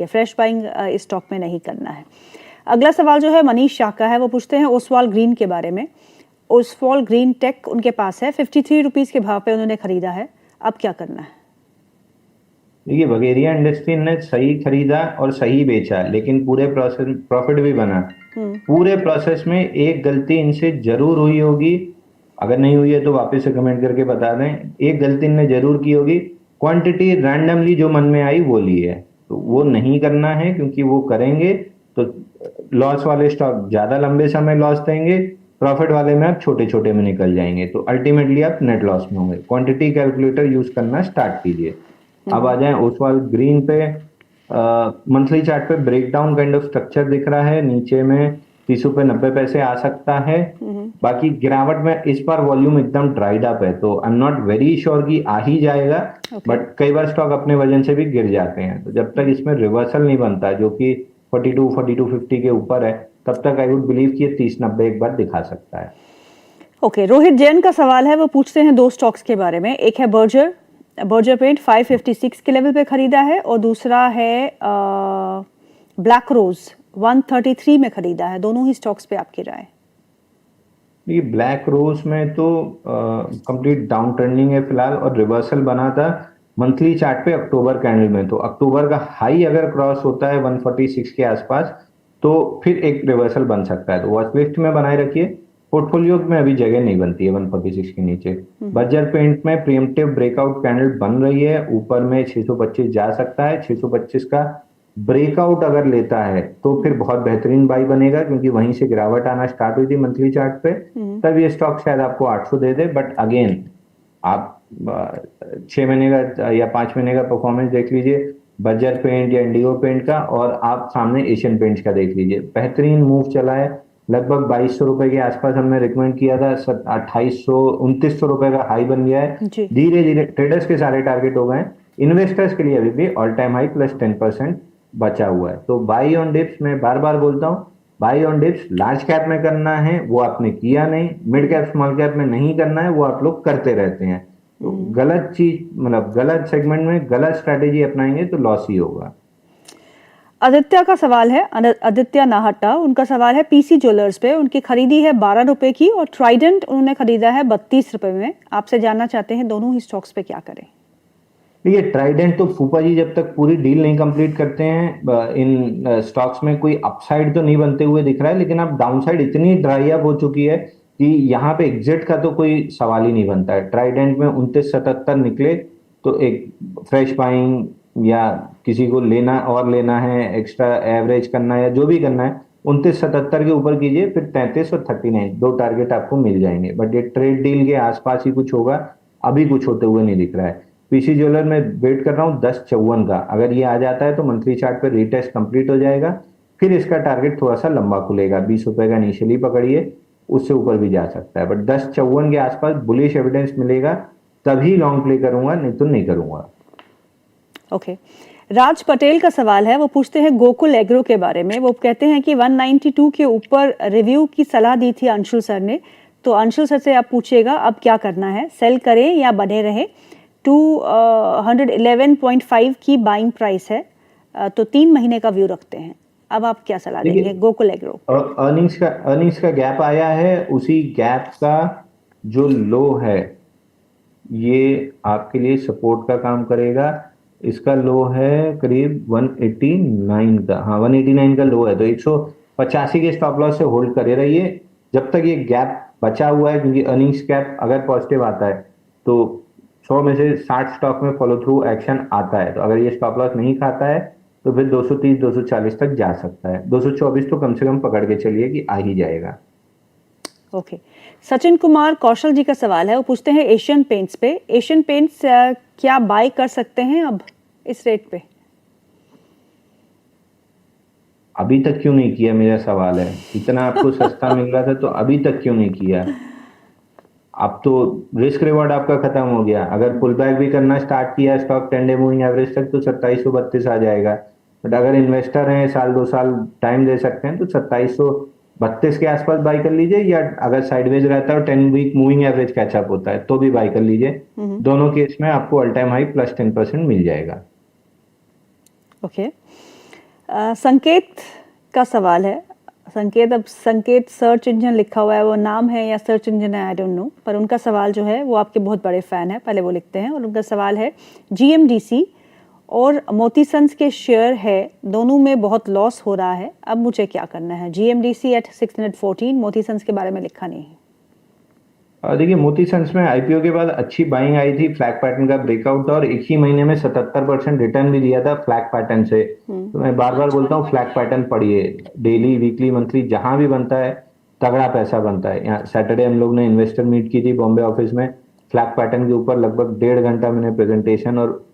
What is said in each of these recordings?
ये fresh buying इस stock में नहीं करना है। अगला सवाल जो है मनीष शाह का है, वो पूछते हैं ओसवाल ग्रीन के बारे में। ओसवाल ग्रीन टेक उनके पास है, 53 रुपीज़ के भाव पे उन्होंने खरीदा है, अब क्या करना है? देखिए, बगेरिया इंडस्ट्री ने सही खरीदा और सही बेचा, लेकिन पूरे प्रोसेस प्रॉफिट भी बना। पूरे प्रोसेस में एक गलती इनसे जरूर हुई होगी, अगर नहीं हुई है तो वापस से कमेंट करके बता दें। एक गलती इनने जरूर की होगी, क्वांटिटी रैंडमली जो मन में आई वो ली है, तो वो नहीं करना है, क्योंकि वो करेंगे तो लॉस वाले स्टॉक ज्यादा लंबे समय लॉस देंगे, प्रॉफिट वाले में आप छोटे छोटे में निकल जाएंगे, तो अल्टीमेटली आप नेट लॉस में होंगे। क्वांटिटी कैलकुलेटर यूज करना स्टार्ट कीजिए। अब आ जाए ओसवाल ग्रीन पे। मंथली चार्ट पे ब्रेकडाउन काइंड ऑफ स्ट्रक्चर दिख रहा है, नीचे में 30 रुपए 90 पैसे आ सकता है। बाकी गिरावट में इस बार वॉल्यूम एकदम ड्राइड अप है, तो I am not very sure कि आ ही जाएगा, बट कई बार स्टॉक अपने वजन से भी गिर जाते हैं, तो जब तक इसमें रिवर्सल नहीं बनता जो कि 42-42.50 के ऊपर है, तब तक आई वुड बिलीव कि ये 30-90 एक बार दिखा सकता है। ओके, रोहित जैन का सवाल है, वो पूछते हैं दो स्टॉक्स के बारे में। एक है बर्जर पेंट 556 के लेवल पे खरीदा है, और दूसरा है ब्लैक रोज 133 में खरीदा है। दोनों ही स्टॉक्स पे आपकी राय? ये ब्लैक रोज में तो कंप्लीट डाउन ट्रेंडिंग है फिलहाल, और रिवर्सल बना था मंथली चार्ट पे अक्टूबर कैंडल में, तो अक्टूबर का हाई अगर क्रॉस होता है 146 के आसपास, तो फिर एक रिवर्सल बन सकता है, तो वॉच लिस्ट में बनाए रखिए। पोर्टफोलियो में अभी जगह नहीं बनती है 146 के नीचे। बर्जर पेंट में प्रीएम्प्टिव ब्रेकआउट कैंडल बन रही है, ऊपर में 625 जा सकता है। 625 का ब्रेकआउट अगर लेता है तो फिर बहुत बेहतरीन बाई बनेगा, क्योंकि वहीं से गिरावट आना स्टार्ट हुई थी मंथली चार्ट पे। तब ये स्टॉक शायद आपको 800 दे दे, बट अगेन आप 6 महीने का या 5 महीने का परफॉर्मेंस देख लीजिए बर्जर पेंट या इंडिगो पेंट का, और आप सामने एशियन पेंट्स का देख लीजिए, बेहतरीन मूव चला है। लगभग 2200 रुपए के आसपास हमने रिकमेंड किया था, 2800-2900 रुपए का हाई बन गया है। धीरे धीरे ट्रेडर्स के सारे टारगेट हो गए, इन्वेस्टर्स के लिए अभी भी ऑल टाइम हाई प्लस 10% बचा हुआ है। तो बाई ऑन डिप्स, मैं बार बार बोलता हूँ, by on dips large cap में करना है, वो आपने किया नहीं। मिड कैप स्मॉल कैप में नहीं करना है, वो आप लोग करते रहते हैं। तो गलत चीज, मतलब गलत सेगमेंट में गलत स्ट्रैटेजी अपनाएंगे तो लॉस ही होगा। आदित्य का सवाल है, आदित्य नाहटा, उनका सवाल है पीसी ज्वेलर्स पे। उनकी खरीदी है 12 रुपए की, और ट्राइडेंट उन्होंने खरीदा है 32 रुपए में। आपसे जानना चाहते हैं दोनों ही स्टॉक्स पे क्या करें? देखिए, ट्राइडेंट तो फूफा जी जब तक पूरी डील नहीं कंप्लीट करते हैं, इन स्टॉक्स में कोई अपसाइड तो नहीं बनते हुए दिख रहा है, लेकिन अब डाउनसाइड इतनी ड्राई अप हो चुकी है कि यहाँ पे एग्जिट का तो कोई सवाल ही नहीं बनता है। ट्राइडेंट में 2977 निकले, तो एक फ्रेश बाइंग या किसी को लेना है, एक्स्ट्रा एवरेज करना है या जो भी करना है, 2977 के ऊपर कीजिए, फिर 33 और 39 दो टारगेट आपको मिल जाएंगे, बट ये ट्रेड डील के आसपास ही कुछ होगा, अभी कुछ होते हुए नहीं दिख रहा है। पीसी ज्वेलर में वेट कर रहा हूँ 1054 का, अगर ये आ जाता है तो मंथली चार्ट पे रीटेस्ट कंप्लीट हो जाएगा, फिर इसका टारगेट थोड़ा सा लंबा खुलेगा, 20 रुपए का इनिशियली पकड़िए, उससे ऊपर भी जा सकता है, बट 1054 के आसपास बुलिश एविडेंस मिलेगा तभी लॉन्ग प्ले करूंगा, नहीं तो नहीं करूंगा। ओके, राज पटेल का सवाल है, वो पूछते हैं गोकुल एग्रो के बारे में। वो कहते हैं कि 192 के ऊपर रिव्यू की सलाह दी थी अंशुल सर ने, तो अंशुल सर से आप पूछिएगा अब क्या करना है, सेल करें या बने रहे। 211.5 की बाइंग प्राइस है, तो 3 महीने का व्यू रखते हैं। अब आप क्या सलाह देंगे गोकुल एग्रो? अर्निंग्स का गैप आया है, उसी गैप का जो लो है ये आपके लिए सपोर्ट का काम करेगा। इसका लो है करीब 189 का, हाँ 189 का लो है, तो 185 के स्टॉप लॉस से होल्ड करे रहिए जब तक ये गैप बचा हुआ है, क्योंकि अर्निंग्स गैप अगर पॉजिटिव आता है तो 100 में से 60 स्टॉक में फॉलो थ्रू एक्शन आता है, तो अगर ये स्टॉप लॉस नहीं खाता है तो फिर 230-240 तक जा सकता है। 224 तो कम से कम पकड़ के चलिए कि आ ही जाएगा। ओके, सचिन कुमार कौशल जी का सवाल है, वो पूछते हैं एशियन पेंट्स पे। एशियन पेंट्स क्या बाय कर सकते हैं अब इस रेट पे? अभी तक क्यों नहीं किया, मेरा सवाल है। इतना आपको सस्ता मिल रहा था तो अभी तक क्यों नहीं किया? अब तो रिस्क रिवॉर्ड आपका खत्म हो गया। अगर पुल बैक भी करना स्टार्ट किया स्टॉक 10 डे मूविंग एवरेज तक, तो 2732 आ जाएगा, बट अगर इन्वेस्टर हैं, 1-2 साल टाइम दे सकते हैं, तो 2732 के आसपास बाई कर लीजिए, या अगर साइडवेज रहता है और 10 वीक मूविंग एवरेज कैचअप होता है तो भी बाई कर लीजिए। दोनों केस में आपको ऑल टाइम हाई प्लस 10% मिल जाएगा। ओके, संकेत का सवाल है। संकेत, अब संकेत सर्च इंजन लिखा हुआ है, वो नाम है या सर्च इंजन है, आई डोंट नो, पर उनका सवाल जो है वो आपके बहुत बड़े फैन है, पहले वो लिखते हैं, और उनका सवाल है जीएमडीसी और मोती सन्स के शेयर है, दोनों में बहुत लॉस हो रहा है, अब मुझे क्या करना है। जीएमडीसी एट 614, मोती सन्स के बारे में लिखा नहीं है। देखिए, मोती सन्स में आईपीओ के बाद अच्छी बाइंग आई थी, फ्लैग पैटर्न का ब्रेकआउट, और एक ही महीने में 77% रिटर्न भी दिया था फ्लैग पैटर्न से। तो मैं बार बार बोलता हूँ फ्लैग पैटर्न पढ़िए, डेली वीकली मंथली जहां भी बनता है तगड़ा पैसा बनता है। यहाँ सैटरडे हम लोग ने इन्वेस्टर मीट की थी बॉम्बे ऑफिस में, फ्लैग पैटर्न के ऊपर लगभग 1.5 घंटा मैंने प्रेजेंटेशन और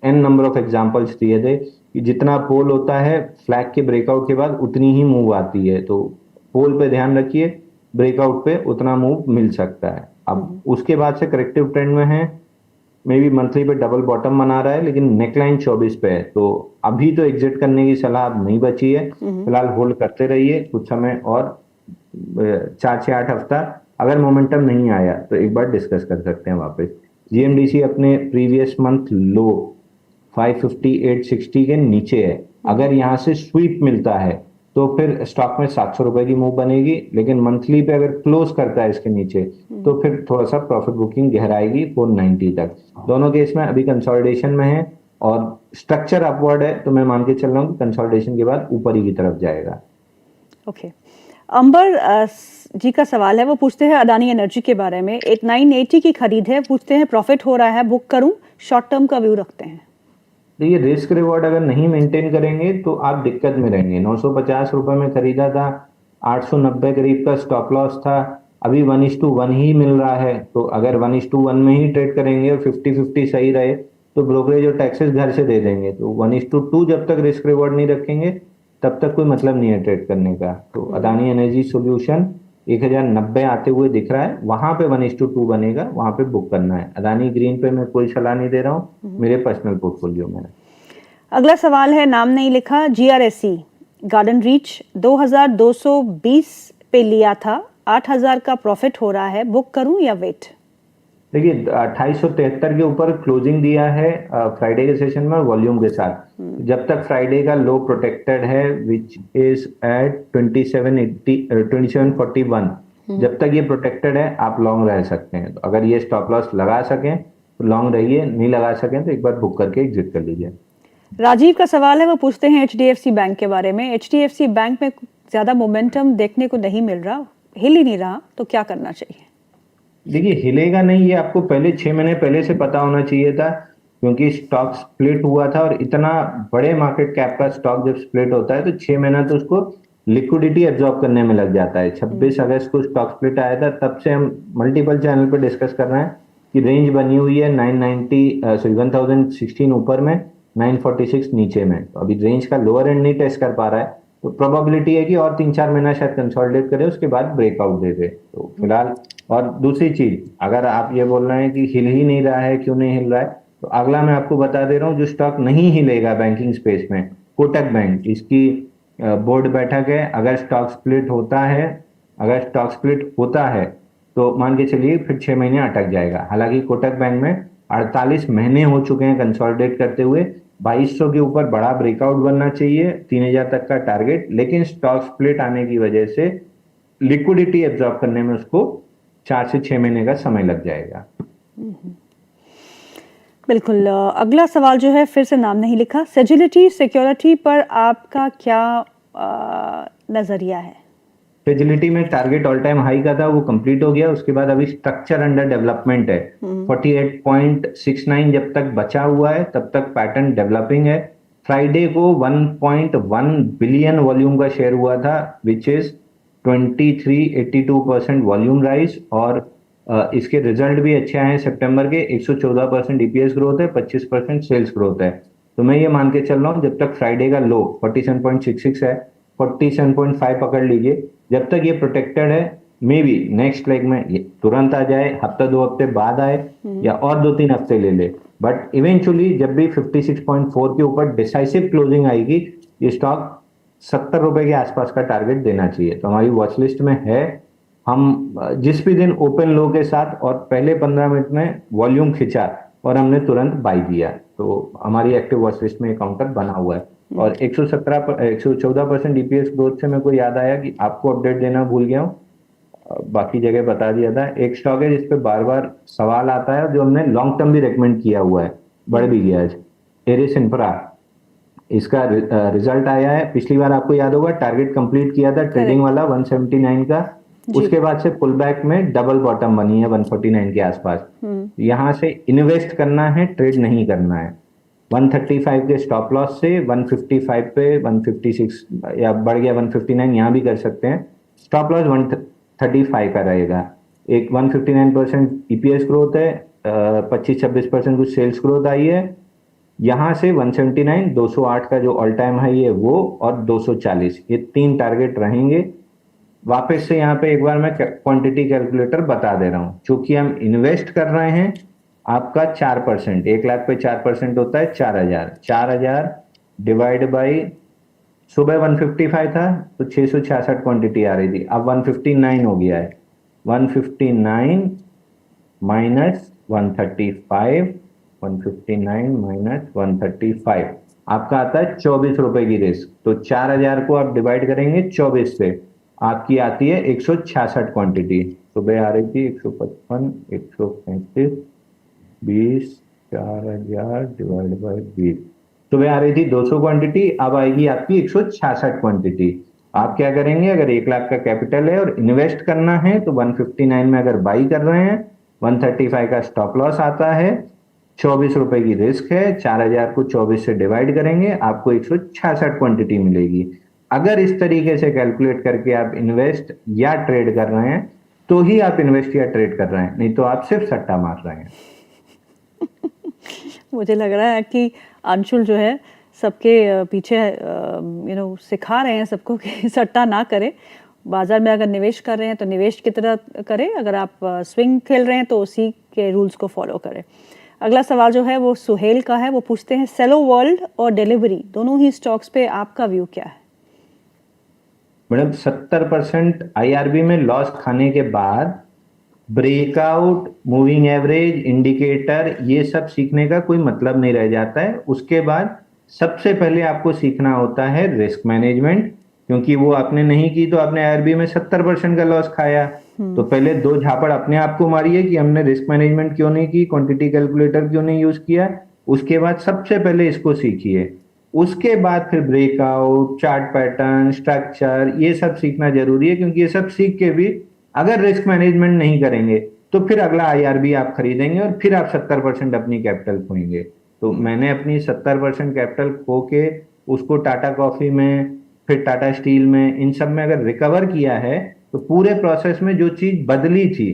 एन नंबर ऑफ एग्जाम्पल्स दिए थे कि जितना पोल होता है फ्लैग के ब्रेकआउट के बाद उतनी ही मूव आती है। तो पोल पे ध्यान रखिए, ब्रेकआउट पे उतना मूव मिल सकता है। अब उसके बाद से करेक्टिव ट्रेंड में है, मे बी मंथली पे डबल बॉटम बना रहा है, लेकिन नेकलाइन 24 पे है, तो अभी तो एग्जिट करने की सलाह अब नहीं बची है। फिलहाल होल्ड करते रहिए कुछ समय और, 4 से 8 हफ्ता। अगर मोमेंटम नहीं आया तो एक बार डिस्कस कर सकते हैं वापस। जीएमडीसी अपने प्रीवियस मंथ लो 558.60 के नीचे है, अगर यहाँ से स्वीप मिलता है तो फिर स्टॉक में 700 रुपए की मूव बनेगी, लेकिन मंथली पे अगर क्लोज करता है इसके नीचे तो फिर थोड़ा सा प्रॉफिट बुकिंग गहराएगी 490 तक। दोनों केस में अभी कंसोलिडेशन में है और स्ट्रक्चर अपवर्ड है, तो मैं मान के चल रहा हूँ कि कंसोलिडेशन के बाद ऊपर ही की तरफ जाएगा। ओके, अंबर जी का सवाल है, वो पूछते हैं अदानी एनर्जी के बारे में, एक 980 की खरीद है, पूछते हैं प्रॉफिट हो रहा है, बुक करूं, शॉर्ट टर्म का व्यू रखते हैं। देखिए, रिस्क रिवॉर्ड अगर नहीं मेंटेन करेंगे तो आप दिक्कत में रहेंगे। 950 रुपए में खरीदा था, 890 करीब का स्टॉप लॉस था, अभी 1:1 ही मिल रहा है। तो अगर 1:1 में ही ट्रेड करेंगे और 50-50 सही रहे तो ब्रोकरेज और टैक्सेस घर से दे देंगे। तो 1:2 जब तक रिस्क रिवॉर्ड नहीं रखेंगे तब तक कोई मतलब नहीं है ट्रेड करने का। तो अदानी एनर्जी सोल्यूशन 1090 आते हुए दिख रहा है, वहां पे 1:2 बनेगा, वहां पे बुक करना है। अदानी ग्रीन पे मैं कोई सलाह नहीं दे रहा हूँ, मेरे पर्सनल पोर्टफोलियो में। अगला सवाल है, नाम नहीं लिखा, जीआरएसई गार्डन रीच 2220 पे लिया था, 8000 का प्रॉफिट हो रहा है, बुक करूं या वेट। देखिए, 2873 के ऊपर क्लोजिंग दिया है फ्राइडे के सेशन में वॉल्यूम के साथ। जब तक फ्राइडे का लो प्रोटेक्टेड है विच इज एट 2741, जब तक ये प्रोटेक्टेड है आप लॉन्ग रह सकते हैं। तो अगर ये स्टॉप लॉस लगा सकें तो लॉन्ग रहिए, नहीं लगा सकें तो एक बार बुक करके एग्जिट कर लीजिए। राजीव का सवाल है, वो पूछते हैं एचडीएफसी बैंक के बारे में, एचडीएफसी बैंक में ज्यादा मोमेंटम देखने को नहीं मिल रहा, हिल ही नहीं रहा, तो क्या करना चाहिए। देखिए, हिलेगा नहीं, ये आपको पहले 6 महीने पहले से पता होना चाहिए था, क्योंकि स्टॉक स्प्लिट हुआ था, और इतना बड़े मार्केट कैप का स्टॉक जब स्प्लिट होता है तो 6 महीना तो उसको लिक्विडिटी एब्जॉर्ब करने में लग जाता है। 26 अगस्त को स्टॉक स्प्लिट आया था, तब से हम मल्टीपल चैनल पे डिस्कस कर रहे हैं कि रेंज बनी हुई है 1016 ऊपर में, 946 नीचे में। तो अभी रेंज का लोअर एंड नहीं टेस्ट कर पा रहा है, तो प्रोबेबिलिटी है कि और 3-4 महीना शायद कंसोलिडेट करे, उसके बाद ब्रेकआउट दे दे। तो फिलहाल, और दूसरी चीज, अगर आप ये बोल रहे हैं कि हिल ही नहीं रहा है, क्यों नहीं हिल रहा है, तो अगला मैं आपको बता दे रहा हूँ जो स्टॉक नहीं हिलेगा बैंकिंग स्पेस में, कोटक बैंक। इसकी बोर्ड बैठक है, अगर स्टॉक स्प्लिट होता है तो मान के चलिए फिर 6 महीने अटक जाएगा। हालांकि कोटक बैंक में 48 महीने हो चुके हैं कंसोलिडेट करते हुए, 2200 के ऊपर बड़ा ब्रेकआउट बनना चाहिए, 3000 तक का टारगेट, लेकिन स्टॉक स्प्लिट आने की वजह से लिक्विडिटी एब्जॉर्ब करने में उसको 4 से 6 महीने का समय लग जाएगा। बिल्कुल। अगला सवाल जो है, फिर से नाम नहीं लिखा, सेजिलिटी सिक्योरिटी पर आपका क्या नजरिया है। सेजिलिटी में टारगेट ऑल टाइम हाई का था, वो कंप्लीट हो गया, उसके बाद अभी स्ट्रक्चर अंडर डेवलपमेंट है। 48.69 जब तक बचा हुआ है तब तक पैटर्न डेवलपिंग है। फ्राइडे को 1.1 बिलियन वॉल्यूम का शेयर हुआ था, विच इज 2382% वॉल्यूम राइज, और इसके रिजल्ट भी अच्छे आए हैं सितंबर के, 114% ईपीएस ग्रोथ है, 25% सेल्स ग्रोथ है। तो मैं ये मान के चल रहा हूँ जब तक फ्राइडे का लो 47.66 है, 47.5 पकड़ लीजिए, जब तक ये प्रोटेक्टेड है, मे बी नेक्स्ट लेग में ये तुरंत आ जाए, हफ्ता 2 हफ्ते बाद आए, या और 2-3 हफ्ते ले ले, बट इवेंचुअली जब भी 56.4 के ऊपर डिसाइसिव क्लोजिंग आएगी, ये स्टॉक 70 रुपए के आसपास का टारगेट देना चाहिए। तो हमारी वॉच लिस्ट में है। हम जिस भी दिन ओपन लो के साथ और पहले 15 मिनट में वॉल्यूम खिंचा और हमने तुरंत बाई दिया, तो हमारी एक्टिव वॉच लिस्ट में काउंटर बना हुआ है। और 114% ईपीएस ग्रोथ से मेरे को याद आया कि आपको अपडेट देना भूल गया हूँ। बाकी जगह बता दिया था। एक स्टॉक है जिस पे बार बार सवाल आता है, जो हमने लॉन्ग टर्म भी रेकमेंड किया हुआ है, बढ़ भी गया है, एरिस इंफ्रा। इसका रिजल्ट आया है, पिछली बार आपको याद होगा टारगेट कंप्लीट किया था ट्रेडिंग करेक्ट। वाला 179 का। जी। उसके बाद से पुल बैक में डबल बॉटम बनी है 149 के आसपास। यहां से इन्वेस्ट करना है, ट्रेड नहीं करना है। 135 के स्टॉप लॉस से 155 पे 156 या बढ़ गया 159, यहां भी कर सकते हैं। स्टॉप लॉस 135 का रहेगा। एक 159% ईपीएस ग्रोथ है, 25-26% कुछ सेल्स ग्रोथ आई है। यहां से 179, 208 का जो ऑल टाइम हाई है वो, और 240, ये 3 टारगेट रहेंगे। वापस से यहाँ पे एक बार मैं क्वांटिटी कैलकुलेटर बता दे रहा हूं। चूंकि हम इन्वेस्ट कर रहे हैं, आपका 4%, 1 लाख पे 4% होता है 4000। 4000 डिवाइड बाई, सुबह 155 था तो 666 क्वांटिटी आ रही थी, अब 159 हो गया है। 159 माइनस 135, 159 माइनस 135, आपका आता है 24 रुपए की रिस्क। तो 4000 को आप डिवाइड करेंगे 24 से, आपकी आती है 166 क्वांटिटी। सुबह आ रही थी 155, 135, 20, 4000 डिवाइड बाई 20, सुबह आ रही थी 200 क्वांटिटी, अब आएगी आपकी 166 क्वांटिटी। आप क्या करेंगे, अगर 1 लाख का कैपिटल है और इन्वेस्ट करना है तो 159 में अगर बाई कर रहे हैं, 135 का स्टॉप लॉस आता है, 24 रुपए की रिस्क है, 4000 को 24 से डिवाइड करेंगे, आपको 166 क्वांटिटी मिलेगी। अगर इस तरीके से कैलकुलेट करके आप इन्वेस्ट या ट्रेड कर रहे हैं, तो ही आप इन्वेस्ट या ट्रेड कर रहे हैं, नहीं तो आप सिर्फ सट्टा मार रहे हैं। मुझे लग रहा है कि अंशुल जो है सबके पीछे सिखा रहे हैं सबको कि सट्टा ना करें। बाजार में अगर निवेश कर रहे हैं तो निवेश की तरह करें, अगर आप स्विंग खेल रहे हैं तो उसी के रूल्स को फॉलो करें। अगला सवाल जो है वो सुहेल का है। वो पूछते हैं सेलो वर्ल्ड और डिलीवरी दोनों ही स्टॉक्स पे आपका व्यू क्या है? मैडम 70% आईआरबी में लॉस खाने के बाद ब्रेकआउट, मूविंग एवरेज, इंडिकेटर, ये सब सीखने का कोई मतलब नहीं रह जाता है। उसके बाद सबसे पहले आपको सीखना होता है रिस्क मैनेजमेंट, क्योंकि वो आपने नहीं की तो आपने आईआरबी में 70% का लॉस खाया। तो पहले 2 झापड़ अपने आप को मारिए कि हमने रिस्क मैनेजमेंट क्यों नहीं की, क्वांटिटी कैलकुलेटर क्यों नहीं यूज किया। उसके बाद सबसे पहले इसको सीखिए। उसके बाद फिर ब्रेकआउट, चार्ट पैटर्न, स्ट्रक्चर, ये सब सीखना जरूरी है, क्योंकि ये सब सीख के भी अगर रिस्क मैनेजमेंट नहीं करेंगे तो फिर अगला आईआरबी आप खरीदेंगे और फिर आप 70% अपनी कैपिटल खोएंगे। तो मैंने अपनी 70% कैपिटल खो के उसको टाटा कॉफी में, फिर टाटा स्टील में, इन सब में अगर रिकवर किया है, तो पूरे प्रोसेस में जो चीज बदली थी,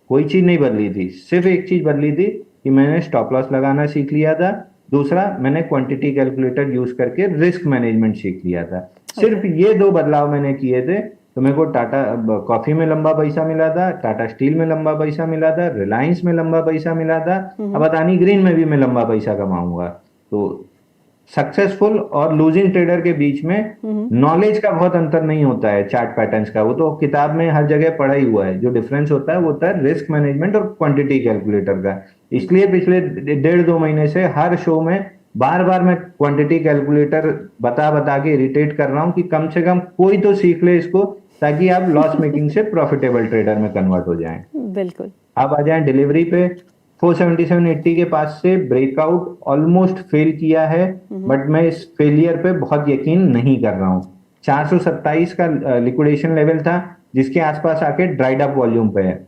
कोई चीज नहीं बदली थी, सिर्फ एक चीज बदली थी कि मैंने स्टॉप लॉस लगाना सीख लिया था। दूसरा, मैंने क्वांटिटी कैलकुलेटर यूज करके रिस्क मैनेजमेंट सीख लिया था। सिर्फ ये 2 बदलाव मैंने किए थे, तो मेरे को टाटा कॉफी में लंबा पैसा मिला था, टाटा स्टील में लंबा पैसा मिला था, रिलायंस में लंबा पैसा मिला था, अब अदानी ग्रीन में भी मैं लंबा पैसा कमाऊंगा। तो सक्सेसफुल और लूजिंग ट्रेडर के बीच में नॉलेज का बहुत अंतर नहीं होता है, चार्ट पैटर्न्स का, वो तो किताब में हर जगह पढ़ा ही हुआ है। जो डिफरेंस होता है वो होता है रिस्क मैनेजमेंट और क्वांटिटी कैलकुलेटर का। इसलिए पिछले 1.5-2 महीने से हर शो में बार बार मैं क्वांटिटी कैलकुलेटर बता बता के इरिटेट कर रहा हूं कि कम से कम कोई तो सीख ले इसको, ताकि आप लॉस मेकिंग से प्रॉफिटेबल ट्रेडर में कन्वर्ट हो जाएं। बिल्कुल। अब आ जाएं डिलीवरी पे। 477.80 के पास से ब्रेकआउट ऑलमोस्ट फेल किया है, बट मैं इस फेलियर पे बहुत यकीन नहीं कर रहा हूं। 427 का लिक्विडेशन लेवल था, जिसके आसपास आके ड्राइड अप वॉल्यूम पे है।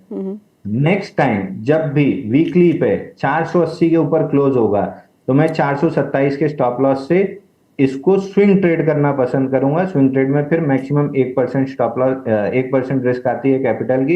नेक्स्ट टाइम जब भी वीकली पे 480 के ऊपर क्लोज होगा, तो मैं 427 के स्टॉप लॉस से इसको स्विंग ट्रेड करना पसंद करूंगा। स्विंग ट्रेड में फिर मैक्सिमम 1% स्टॉप लॉस, 1% रिस्क आती है कैपिटल की।